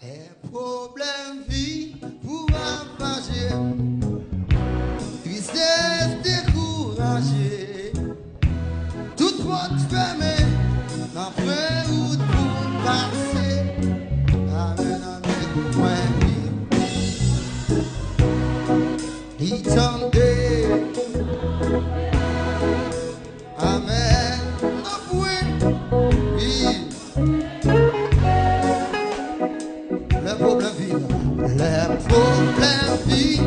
Les problèmes vie pour ravager, tristesse découragée, toute porte fermée, n'a fait route pour passer. Amen, amen, point il tendait. Amen, n'a point les problèmes vie,